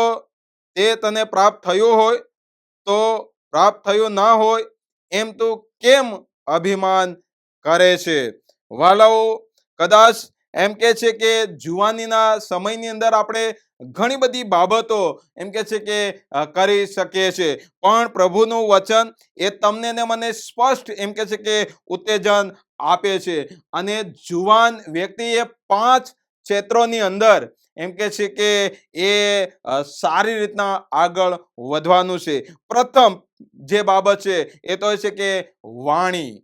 તે તને પ્રાપ્ત થયું હોય તો પ્રાપ્ત થયું ના હોય એમ તું કેમ અભિમાન કરે છે? વાલાઓ, કદાચ એમ કે છે કે જુવાનીના સમયની અંદર આપણે ઘણી બધી બાબતો એમ કે છે કે કરી શકીએ છીએ, પણ પ્રભુનું વચન એ તમને ને મને સ્પષ્ટ એમ કે છે કે ઉત્તેજન આપે છે. અને જુવાન વ્યક્તિ એ 5 ક્ષેત્રોની અંદર એમ કે છે કે એ સારી રીતના આગળ વધવાનું છે. પ્રથમ જે બાબત છે એ તો છે કે વાણી.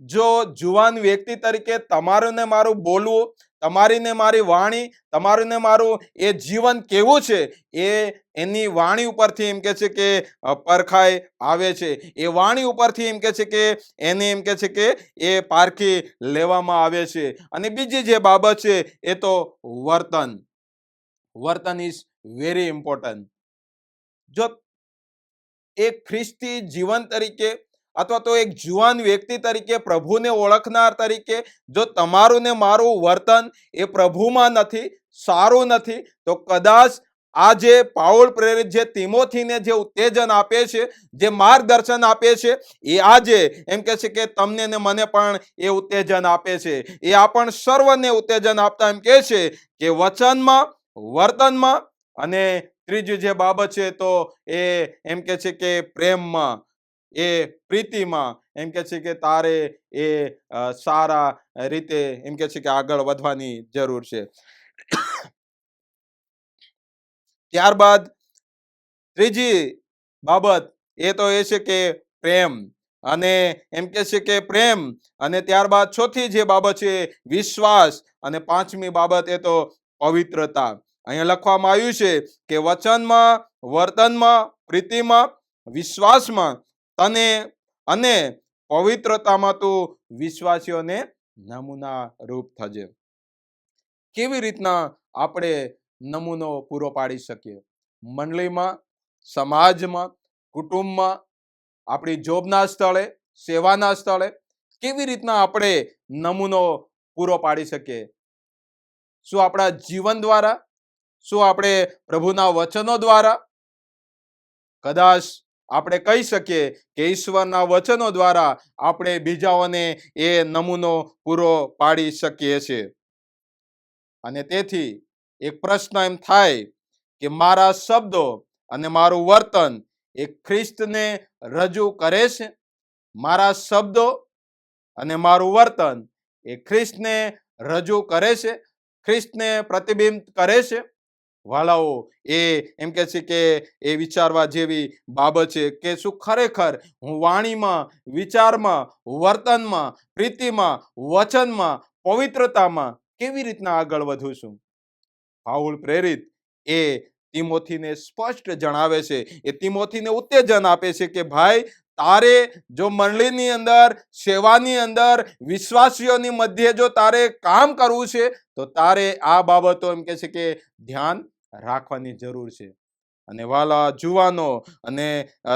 જો જુવાન વ્યક્તિ તરીકે તમારું ને મારું બોલવું, તમારી ને મારી વાણી, તમારું ને મારું એ જીવન કેવું છે એ એની વાણી ઉપરથી એમ કે છે કે પરખાઈ આવે છે. એ વાણી ઉપરથી એમ કે છે કે એને એમ કે છે કે એ પારખી લેવામાં આવે છે. અને બીજી જે બાબત છે એ તો વર્તન ઇઝ વેરી ઇમ્પોર્ટન્ટ. જો એક ખ્રિસ્તી જીવન તરીકે અથવા તો એક જુવાન વ્યક્તિ તરીકે, પ્રભુને ઓળખનાર તરીકે જો તમારું ને મારું વર્તન એ પ્રભુમાં નથી, સારું નથી, તો કદાચ આ જે પાઉલ પ્રેરિત જે તિમોથીને જે ઉત્તેજન આપે છે, જે માર્ગદર્શન આપે છે, એ આજે એમ કે છે કે તમને ને મને પણ એ ઉત્તેજન આપે છે. એ આપણ સર્વને ઉત્તેજન આપતા એમ કે છે કે વચનમાં, વર્તનમાં, અને ત્રીજી જે બાબત છે તો એ એમ કે છે કે પ્રેમમાં, એ પ્રીતિમાં એમ કે છે કે તારે એ સારા રીતે એમ કે છે કે આગળ વધવાની જરૂર છે. ત્યારબાદ ત્રીજી બાબત એ તો એ છે કે પ્રેમ, અને એમ કે છે કે પ્રેમ, અને ત્યારબાદ ચોથી જે બાબત છે વિશ્વાસ, અને 5મી બાબત એ તો પવિત્રતા. અહીંયા લખવામાં આવ્યું છે કે વચનમાં, વર્તનમાં, પ્રીતિમાં, વિશ્વાસમાં તને અને પવિત્રતામાં તું વિશ્વાસીઓને નમૂના રૂપ થજે. કેવી રીતના આપણે નમૂનો પૂરો પાડી શકીએ? મંડળીમાં, સમાજમાં, કુટુંબમાં, આપણી જોબના સ્થળે, સેવાના સ્થળે કેવી રીતના આપણે નમૂનો પૂરો પાડી શકીએ? શું આપણા જીવન દ્વારા? શું આપણે પ્રભુના વચનો દ્વારા? કદાચ આપણે કહી શકીએ કે ઈશ્વરના વચનો દ્વારા આપણે બીજાઓને એ નમૂનો પૂરો પાડી શકીએ છીએ. અને તેથી એક પ્રશ્ન એમ થાય કે મારા શબ્દો અને મારું વર્તન એ ખ્રિસ્તને રજૂ કરે છે? મારા શબ્દો અને મારું વર્તન એ ખ્રિસ્તને રજૂ કરે છે? ખ્રિસ્તને પ્રતિબિંબ કરે છે? વાલાઓ, એ એમ કે છે કે એ વિચારવા જેવી બાબત છે કે શું ખરેખર હું વાણીમાં, વિચારમાં, વર્તનમાં, પ્રીતિમાં, વચનમાં, પવિત્રતામાં કેવી રીતના આગળ વધું છું. પાઉલ પ્રેરિત એ તિમોથીને સ્પષ્ટ જણાવે છે, એ તિમોથીને ઉત્તેજન આપે છે કે ભાઈ, તારે જો મંડળીની અંદર, સેવાની અંદર, વિશ્વાસીઓની મધ્યે જો તારે કામ કરવું છે તો તારે આ બાબતો એમ કે છે કે ધ્યાન રાખવાની જરૂર છે. અને વાલા જુવાનો અને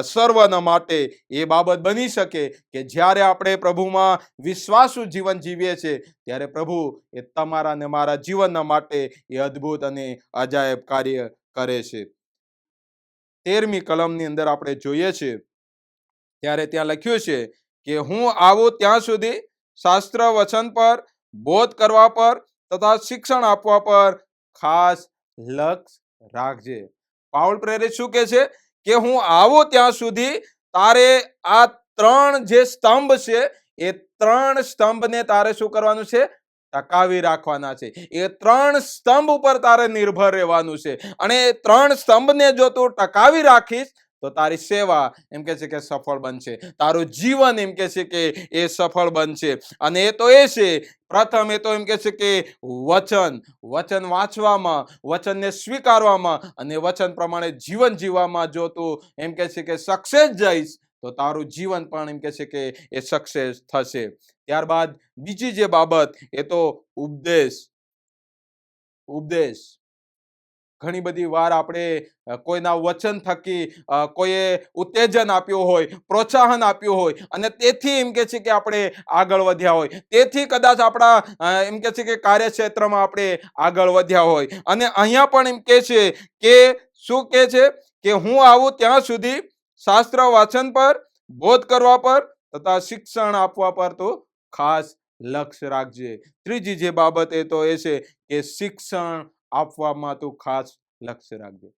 સર્વના માટે એ બાબત બની શકે કે જ્યારે આપણે પ્રભુમાં વિશ્વાસુ જીવન જીવીએ છીએ ત્યારે પ્રભુ એ તમારા ને મારા જીવનના માટે એ અદ્ભુત અને અજાયબ કાર્ય કરે છે. 13મી કલમની અંદર આપણે જોઈએ છીએ ત્યારે ત્યાં લખ્યું છે કે હું આવું ત્યાં સુધી શાસ્ત્ર વચન પર, બોધ કરવા પર તથા શિક્ષણ આપવા પર ખાસ લક્ષ રાખજે. પાઉલ પ્રેરિત શું કહે છે કે હું આવું ત્યાં સુધી તારે આ 3 જે સ્તંભ છે એ 3 સ્તંભને તારે શું કરવાનું છે? ટકાવી રાખવાના છે. એ 3 સ્તંભ ઉપર તારે નિર્ભર રહેવાનું છે. અને એ 3 સ્તંભને જો તું ટકાવી રાખીશ તો તારી સેવા એમ કે છે કે સફળ બનશે. તારું જીવન એમ કે છે કે એ સફળ બનશે. અને એ તો એ છે, પ્રથમ એ તો એમ કે છે કે વચન વાંચવામાં, વચનને સ્વીકારવામાં અને વચન પ્રમાણે જીવન જીવવામાં જો તું એમ કે છે કે સક્સેસ જઈશ તો તારું જીવન પણ એમ કે છે કે એ સક્સેસ થશે. ત્યારબાદ બીજી જે બાબત એ તો ઉપદેશ. ઘણી બધી વાર આપણે કોઈના વચન થકી કોઈએ ઉત્તેજન આપ્યું હોય, પ્રોત્સાહન આપ્યું હોય અને તેથી એમ કે છે કે આપણે આગળ વધ્યા હોય, તેથી કદાચ આપણા એમ કે છે કે કાર્યક્ષેત્રમાં આપણે આગળ વધ્યા હોય. અને અહીંયા પણ એમ કે છે કે શું કે છે કે હું આવું ત્યાં સુધી શાસ્ત્ર વાંચન પર, બોધ કરવા પર તથા શિક્ષણ આપવા પર તો ખાસ લક્ષ્ય રાખજે. ત્રીજી જે બાબત એ તો એ છે કે શિક્ષણ આપવામાં તું ખાસ લક્ષ્ય રાખજે.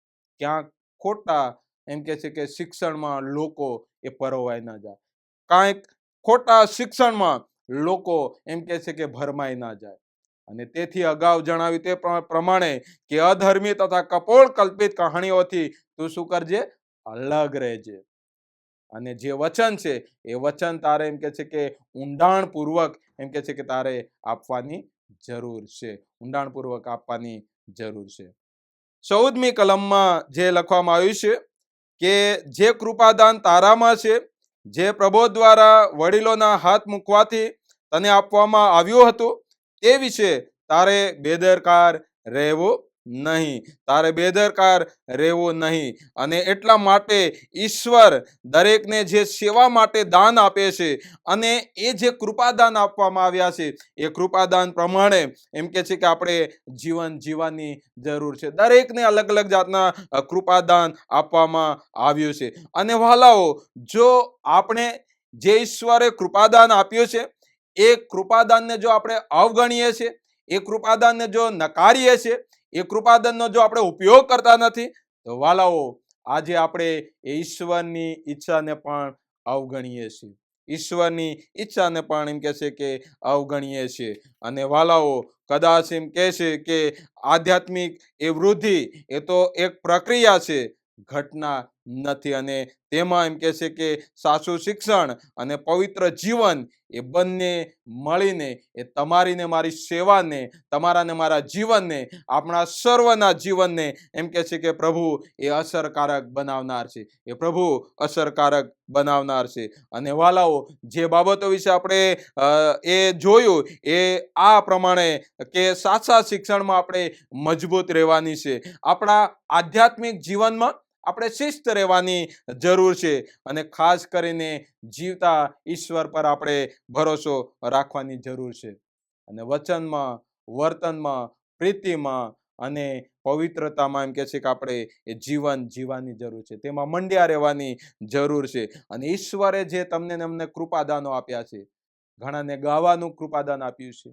ક્યાંક ખોટા એમ કે છે કે શિક્ષણમાં લોકો એ પરોવાઈ ના જાય, કાંઈક ખોટા શિક્ષણમાં લોકો એમ કે છે કે ભરમાઈ ના જાય. અને તેથી અગાઉ જણાવ્યું તે પ્રમાણે કે અધર્મી તથા કપોળ કલ્પિત કહાણીઓથી તું શું કરજે? અલગ રહેજે. અને જે વચન છે એ વચન તારે એમ કે છે કે ઊંડાણપૂર્વક એમ કે છે કે તારે આપવાની જરૂર છે. ઊંડાણપૂર્વક આપવાની જરૂર છે. 14મી કલમમાં જે લખવામાં આવ્યું છે કે જે કૃપાદાન તારામાં છે, જે પ્રબોધ દ્વારા વડીલોના હાથ મૂકવાથી તને આપવામાં આવ્યું હતું, તે વિશે તારે બેદરકાર રહેવું નહીં. અને એટલા માટે ઈશ્વર દરેકને જે સેવા માટે દાન આપે છે અને એ જે કૃપાદાન આપવામાં આવ્યા છે એ કૃપાદાન પ્રમાણે એમ કે છે કે આપણે જીવન જીવવાની જરૂર છે. દરેકને અલગ અલગ જાતના કૃપાદાન આપવામાં આવ્યું છે. અને વાલાઓ, જો આપણે જે ઈશ્વરે કૃપાદાન આપ્યું છે એ કૃપાદાનને જો આપણે અવગણીએ છીએ, એ કૃપાદાનને જો નકારીએ છીએ, એ કૃપાદાનનો જો આપણે ઉપયોગ કરતા નથી તો વાલાઓ, આજે આપણે એ ઈશ્વરની ઈચ્છાને પણ અવગણીએ છીએ. એમ કે છે કે અવગણીએ છીએ. અને વાલાઓ, કદાચ એમ કહે છે કે આધ્યાત્મિક એ વૃદ્ધિ એ તો એક પ્રક્રિયા છે, ઘટના નથી. અને તેમાં એમ કે છે કે સાચું શિક્ષણ અને પવિત્ર જીવન એ બંને મળીને એ તમારી ને મારી સેવાને, તમારા ને મારા જીવનને, આપણા સર્વના જીવનને એમ કે છે કે પ્રભુ એ અસરકારક બનાવનાર છે. અને વાલાઓ, જે બાબતો વિશે આપણે એ જોયું એ આ પ્રમાણે કે સાચા શિક્ષણમાં આપણે મજબૂત રહેવાની છે. આપણા આધ્યાત્મિક જીવનમાં આપણે શિસ્ત રહેવાની જરૂર છે. અને ખાસ કરીને જીવતા ઈશ્વર પર આપણે ભરોસો રાખવાની જરૂર છે. અને વચનમાં, વર્તનમાં, પ્રીતિમાં અને પવિત્રતામાં એમ કે છે કે આપણે એ જીવન જીવવાની જરૂર છે. તેમાં મંડ્યા રહેવાની જરૂર છે. અને ઈશ્વરે જે તમને ને અમને કૃપાદાનો આપ્યા છે, ઘણાને ગાવાનું કૃપાદાન આપ્યું છે,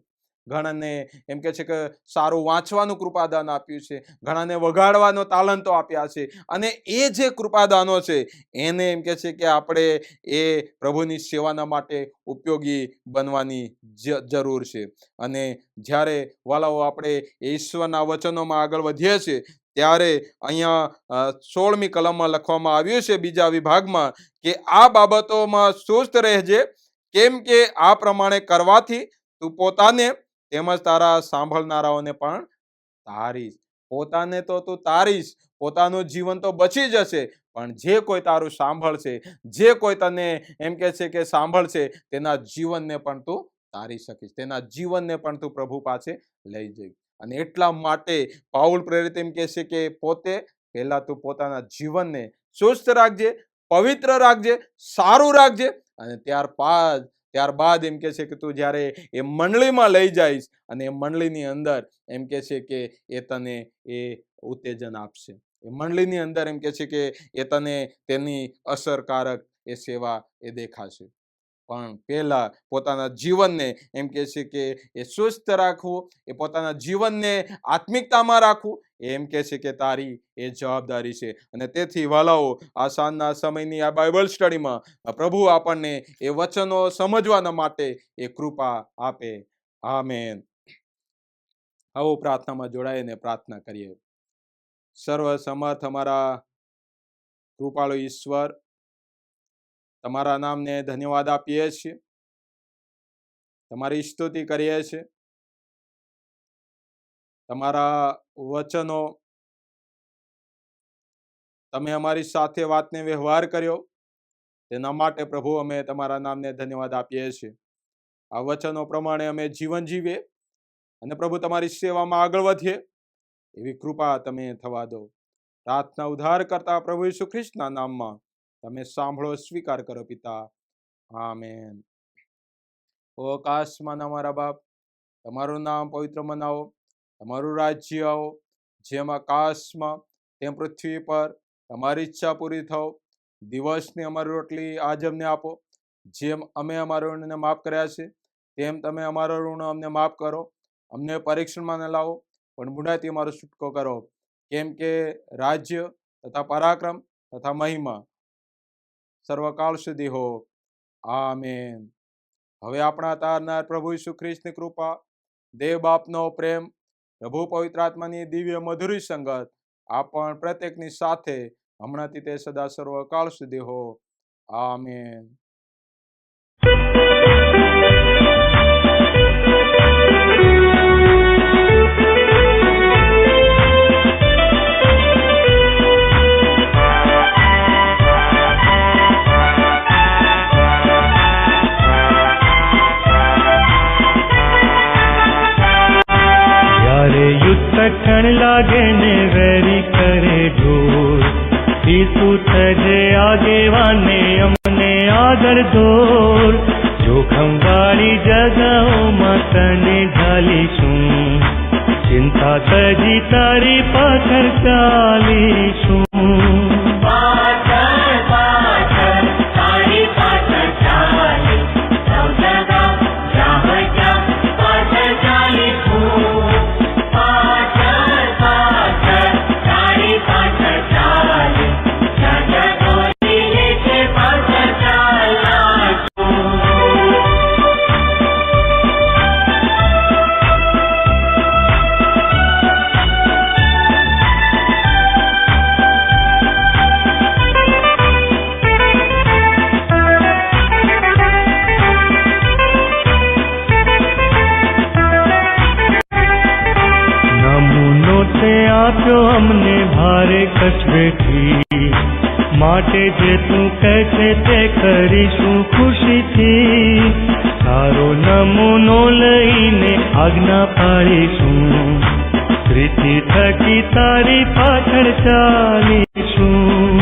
ઘણાને એમ કે છે કે સારું વાંચવાનું કૃપાદાન આપ્યું છે, ઘણાને વગાડવાનો તાલંતો આપ્યા છે. અને એ જે કૃપાદાનો છે એને એમ કે છે કે આપણે એ પ્રભુની સેવાના માટે ઉપયોગી બનવાની જરૂર છે. અને જ્યારે વાલાઓ આપણે ઈશ્વરના વચનોમાં આગળ વધીએ છીએ ત્યારે અહીંયા 16મી કલમમાં લખવામાં આવ્યું છે બીજા વિભાગમાં કે આ બાબતોમાં સુસ્ત રહેજે, કેમ કે આ પ્રમાણે કરવાથી તું પોતાને તેમજ તારા સાંભળનારાઓને પણ તારીશ. પોતાને તો તું તારીશ, પોતાનું જીવન તો બચી જશે, પણ જે કોઈ તારું સાંભળશે, જે કોઈ તને એમ કહે છે કે સાંભળશે, તેના જીવનને પણ તું તારી શકીશ, તેના જીવનને પણ તું પ્રભુ પાસે લઈ જઈશ. અને એટલા માટે પાઉલ પ્રેરિત એમ કહે છે કે પોતે પહેલા તું પોતાના જીવનને સુસ્ત રાખજે, પવિત્ર રાખજે, સારું રાખજે, અને ત્યારબાદ એમ કહે છે કે તું જ્યારે એ મંડળીમાં લઈ જઈશ અને એ મંડળીની અંદર એમ કહે છે કે એ તને એ ઉત્તેજન આપશે. એ મંડળીની અંદર એમ કહે છે કે એ તને તેની અસરકારક એ સેવા એ દેખાશે. પણ પહેલા પોતાના જીવનને એમ કહે છે કે એ સુસ્ત રાખવું, એ પોતાના જીવનને આત્મિકતામાં રાખવું, એમ કહે છે કે તારી એ જવાબદારી છે. અને તેથી વાલાઓ, આ સાંજના સમયની આ બાઇબલ સ્ટડીમાં પ્રભુ આપણને એ વચનો સમજવાના માટે એ કૃપા આપે. આમેન. આવો પ્રાર્થનામાં જોડાઈને પ્રાર્થના કરીએ. સર્વ સમર્થ અમારા કૃપાળુ ઈશ્વર, તમારા નામને ધન્યવાદ આપીએ છીએ, તમારી સ્તુતિ કરીએ છીએ. તમારા વચનો, તમે અમારી સાથે વાતને વ્યવહાર કર્યો, તેના માટે પ્રભુ અમે તમારા નામને ધન્યવાદ આપીએ છીએ. આ વચનો પ્રમાણે અમે જીવન જીવીએ અને પ્રભુ તમારી સેવામાં આગળ વધીએ એવી કૃપા તમે થવા દો. પ્રાર્થના ઉદ્ધાર કરતા પ્રભુ ઈસુ ખ્રિસ્તના નામમાં તમે સાંભળો, સ્વીકાર કરો પિતા. આમેન. ઓ આકાશમાં અમારા બાપ, તમારું નામ પવિત્ર મનાવો, તમારું રાજ્ય આવો, જેમ આકાશમાં તેમ પૃથ્વી પર તમારી ઈચ્છા પૂરી થાવ. દિવસની અમારી રોટલી આજ અમને આપો, જેમ અમે અમારા ઋણને માફ કર્યા છે તેમ તમે અમારા ઋણ અમને માફ કરો. અમને પરીક્ષણમાં ન લાવો, પણ બુરાઈથી અમારો છૂટકો કરો, કેમ કે રાજ્ય તથા પરાક્રમ તથા મહિમા સર્વકાળ સુધી હો. આમેન. હવે આપણા તારનાર પ્રભુ ઈસુ ખ્રિસ્તની કૃપા, દેવ બાપનો પ્રેમ, પ્રભુ પવિત્ર આત્માની દિવ્ય મધુરી સંગત આપણ પ્રત્યેકની સાથે હમણાંથી તે સદા સર્વકાળ સુધી હો. આમેન. કઠણ લાગે ને વેરી કરે ઢોર, ઈસુ થજે આગેવાને અમને આગળ દોર. જોખમ વાળી જગાઓમાં તને ઢાલીશું, ચિંતા તજી તારી પાછળ ચાલીશું. અમને ભારે કચવેથી, માટે જે તું કહે છે તે કરીશું ખુશીથી. તારો નમૂનો લઈને આજ્ઞા પાડીશું, પ્રીતિ થકી તારી પાછળ ચાલીશું.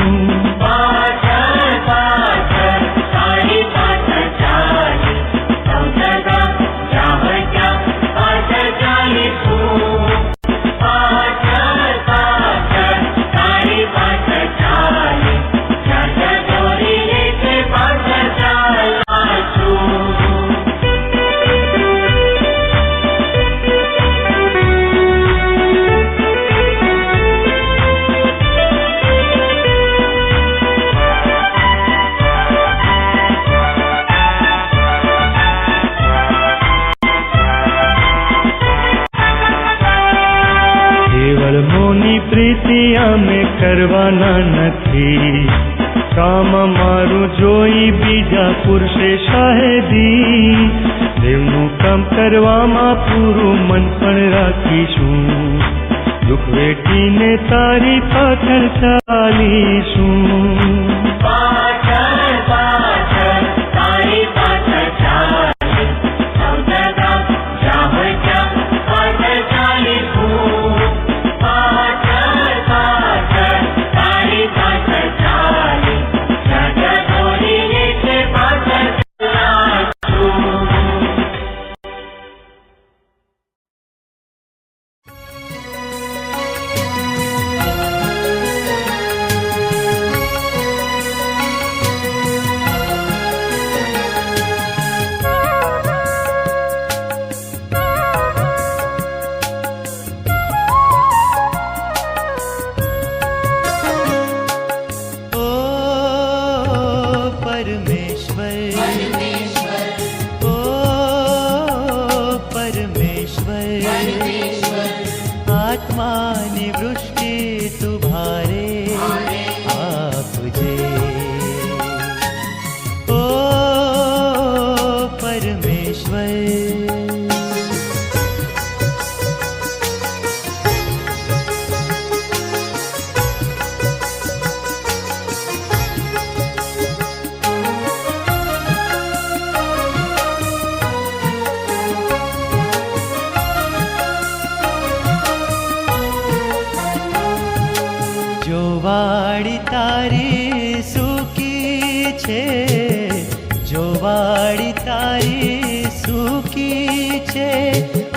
કરવાના નથી. કામ મારું જોઈ બીજા પુરુષે શાહેદી, દેવનું કામ કરવામાં પૂરું મન પણ રાખીશું. દુઃખ વેઠીને તારી પાછળ ચાલીશું. પાછળ પાછળ તારી પાછળ ચાલી, સૌદગા જાવ ત્યાં પાછળ ચાલીશું. પાછળ પાછળ તારી પાછળ ચાલી, જગ છોડીને છે પાછળ ચાલીશું. આત્માની વૃષ્ટિ તુભારે આપજે. ઓ પરમેશ્વર, જોવાળી તારી સૂકી છે, જોવાળી તારી સૂકી છે,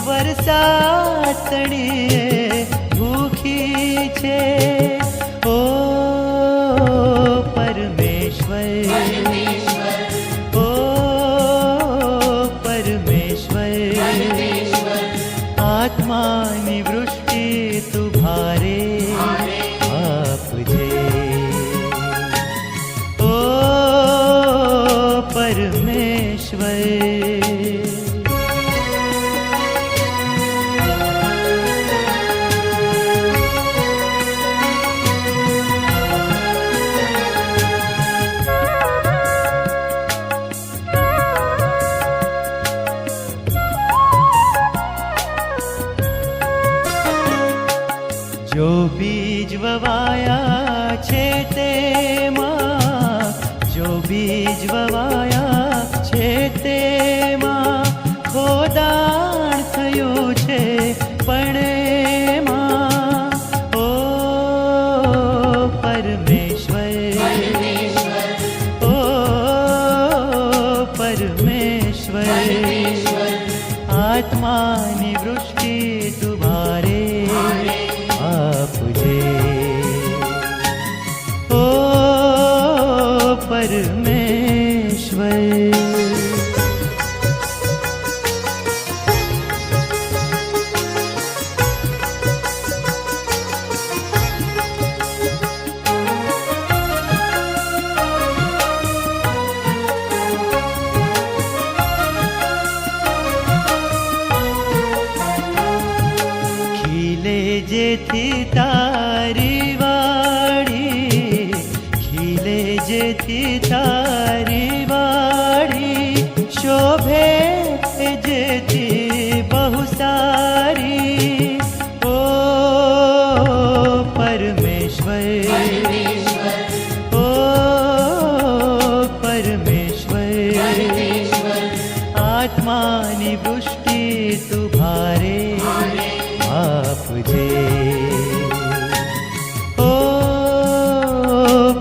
વરસાદ તણીએ ભૂખી છે. ઓ પરમેશ્વર, ઓ પરમેશ્વર, આત્માની વૃષ્ટિ તુભારે આપજે. ઓ પરમેશ્વર, જો બીજ વવાયા છે તેમાં, જો બીજ વવાયા છે તેમાં, ખોદાણ થયું છે પણ એમાં. ઓ પરમેશ્વર, ઓ પરમેશ્વર, આત્માની વૃષ્ટિ તુભારે આપજે. ઓ પરમેશ્વર, જેથી તારી વાડી, ખીલે જેથી તારી વાડી, શોભે જેથી બહુ સારી. ઓ પરમેશ્વર, ઓ પરમેશ્વર, આત્માની પુષ્ટિ તુભારે આપજે. ઓ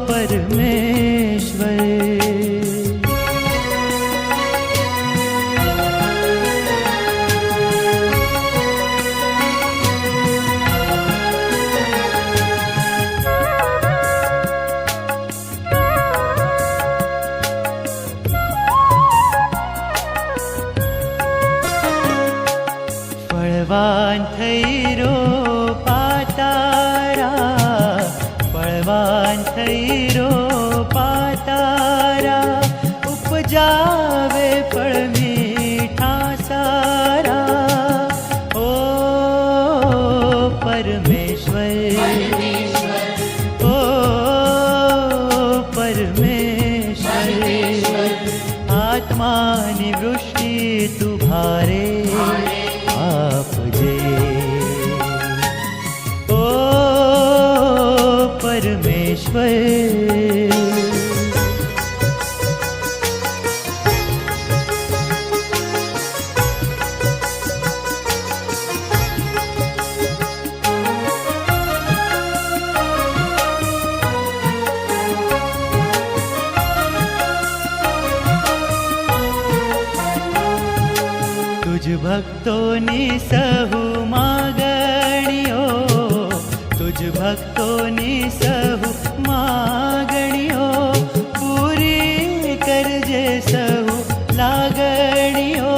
પરમેશ્વર, ફળવાન થઈ રો પાતારા, ફળવાન થઈ રો પાતારા, ઉપજાવે ફળ મીઠા સારા. ઓ પરમેશ્વર, ની વૃષ્ટિ તું ભારે આપજે ઓ પરમેશ્વર ભક્તોની સહુ માગણીઓ તુજ ભક્તોની સહુ માગણીઓ પૂરી કરજે સહુ લાગણીઓ